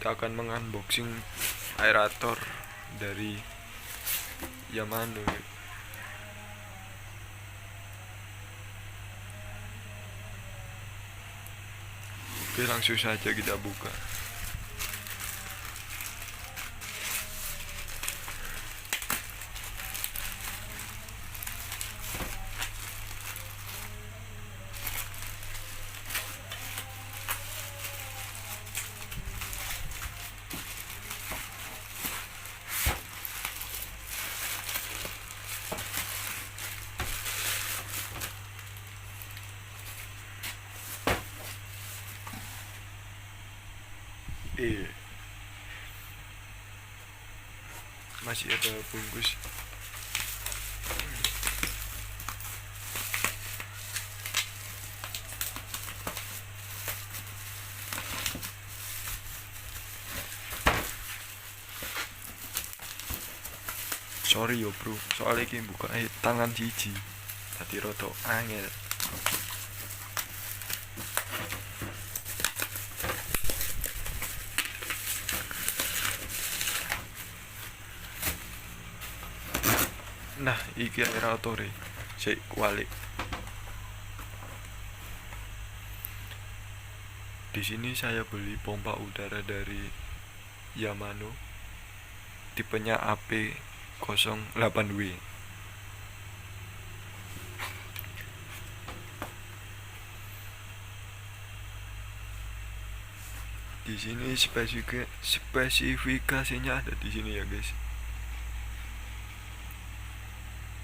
kita akan mengunboxing aerator dari Yamaha. Oke, langsung saja kita buka. Masih ada bungkus. Sorry yo bro, soalnya ini buka tangan siji tadi roto angel. Nah, iki aeratore sik kualik. Di sini saya beli pompa udara dari Yamaha, tipenya AP08W. Di sini spesifikasinya ada di sini ya guys.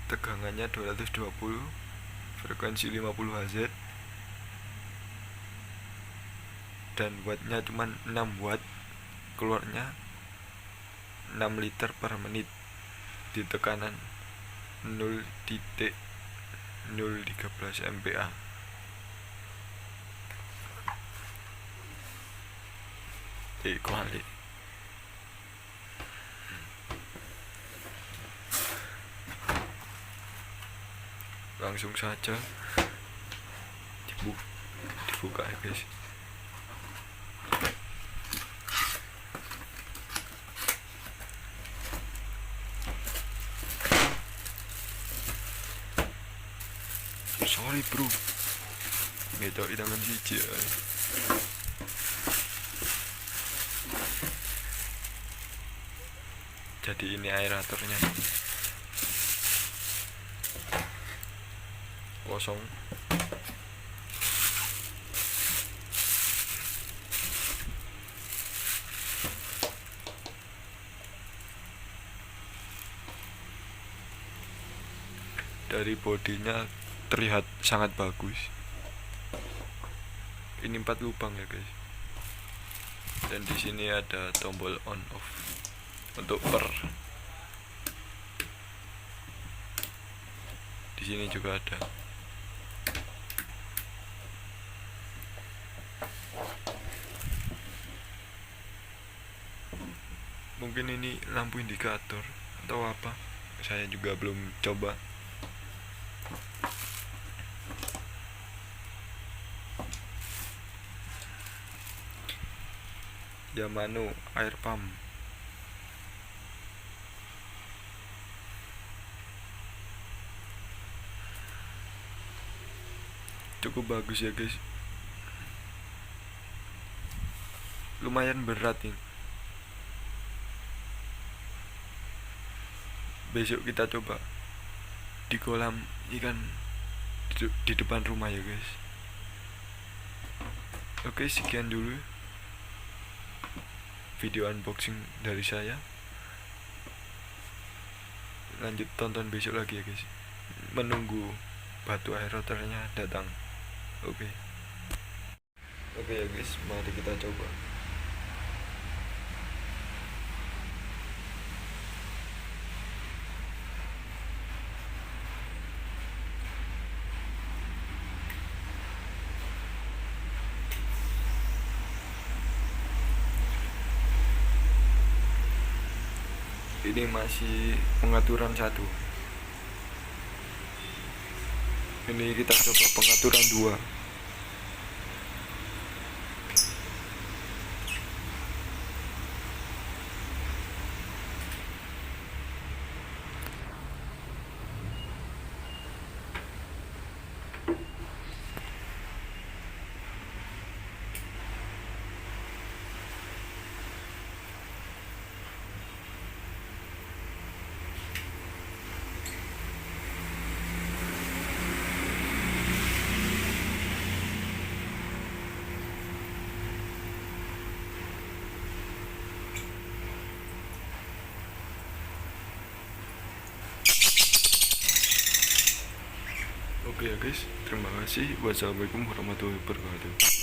Tegangannya 220, frekuensi 50 Hz, dan wattnya cuma 6 watt, keluarnya 6 liter per menit di tekanan 0,013 MPa. Kuali. Langsung saja dibuka ya guys. Sorry bro, ngetok tangan siji ya. Jadi ini aeratornya kosong. Dari bodinya terlihat sangat bagus. Ini 4 lubang ya guys. Dan di sini ada tombol on off untuk per. Di sini juga ada. Mungkin ini lampu indikator atau apa, saya juga belum coba. Yamaha air pump. Cukup bagus ya guys. Lumayan berat ini. Besok kita coba di kolam ikan di depan rumah ya guys. Oke, sekian dulu video unboxing dari saya. Lanjut tonton besok lagi ya guys, menunggu batu aerotornya datang. Oke ya guys, mari kita coba. Ini masih pengaturan 1. Ini kita coba pengaturan 2. Oke ya guys, terima kasih. Wassalamualaikum warahmatullahi wabarakatuh.